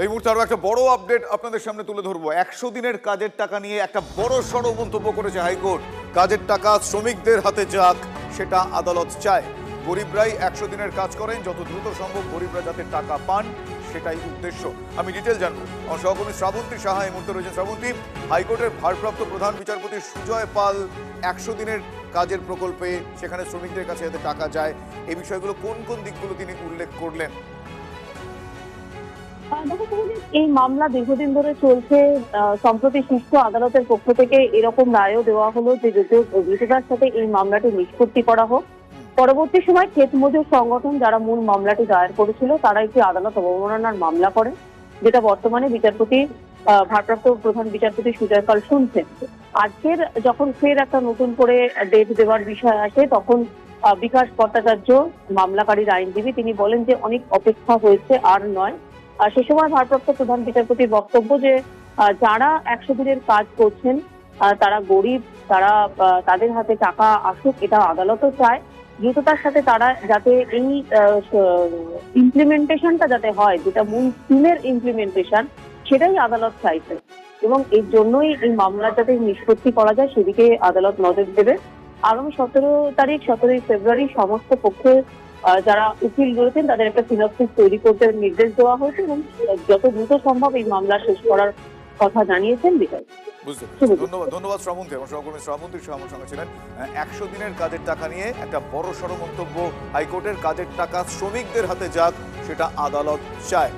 এই মুহূর্তে আরো একটা বড় আপডেট আপনাদের সামনে তুলে ধরবো। 100 দিনের কাজের টাকা নিয়ে একটা বড় সড় মন্তব্য করেছে হাইকোর্ট। কাজের টাকা শ্রমিকদের হাতে যাক, সেটা আদালত চায়। গরিবরাই 100 দিনের কাজ করেন, যত দ্রুত সম্ভব গরিবরা যাতে টাকা পান সেটাই উদ্দেশ্য। আমি ডিটেল জানবো। আমার সহকর্মী শ্রাবন্তী সাহা এই মুহূর্তে রয়েছেন। শ্রাবন্তী, হাইকোর্টের ভারপ্রাপ্ত প্রধান বিচারপতি সুজয় পাল 100 দিনের কাজের প্রকল্পে সেখানে শ্রমিকদের কাছে যাতে টাকা যায়, এই বিষয়গুলো কোন কোন দিকগুলো তিনি উল্লেখ করলেন? এই মামলা দীর্ঘদিন ধরে চলছে। সম্প্রতি শীর্ষ আদালতের পক্ষ থেকে এরকম রায়ও দেওয়া হলো যে দ্রুততার সাথে এই মামলাটি নিষ্পত্তি করা হোক। পরবর্তী সময় ক্ষেত মজুর সংগঠন যারা মূল মামলাটি দায়ের করেছিল তারা একটি আদালত অবমাননার মামলা করে, যেটা বর্তমানে বিচারপতি ভারপ্রাপ্ত প্রধান বিচারপতি সুজয় পাল শুনছেন। আজকের যখন ফের একটা নতুন করে ডেট দেওয়ার বিষয় আসে, তখন বিকাশ ভট্টাচার্য মামলাকারীর আইনজীবী তিনি বলেন যে অনেক অপেক্ষা হয়েছে, আর নয়। সে সময় ভারপ্রাপ্ত প্রধান বিচারপতির বক্তব্য যে যারা 100 দিনের কাজ করছেন তারা গরিব, তারা তাদের হাতে টাকা আসুক, এটা আদালতও চায়। দ্রুততার সাথে তারা যাতে এই ইমপ্লিমেন্টেশনটা যাতে হয়, যেটা মূল স্কিমের ইমপ্লিমেন্টেশন, সেটাই আদালত চাইছে এবং এর জন্যই এই মামলা যাতে নিষ্পত্তি করা যায় সেদিকে আদালত নজর দেবে। আগামী 17 ফেব্রুয়ারি সমস্ত পক্ষে যারা উকিল রয়েছেন তাদের একটা সিনপসিস তৈরি করতে নির্দেশ দেওয়া হয়েছে এবং যত দ্রুত সম্ভব এই মামলা শেষ করার কথা জানিয়েছেন বিচারক। বুঝতে পেরেছি। ধন্যবাদ শ্রাবন্তী। আমার সহকর্মী শ্রাবন্তী আমার সঙ্গে ছিলেন। 100 দিনের কাজের টাকা নিয়ে একটা বড় সড় মন্তব্য হাইকোর্টের। কাজের টাকা শ্রমিকদের হাতে যাক, সেটা আদালত চায়।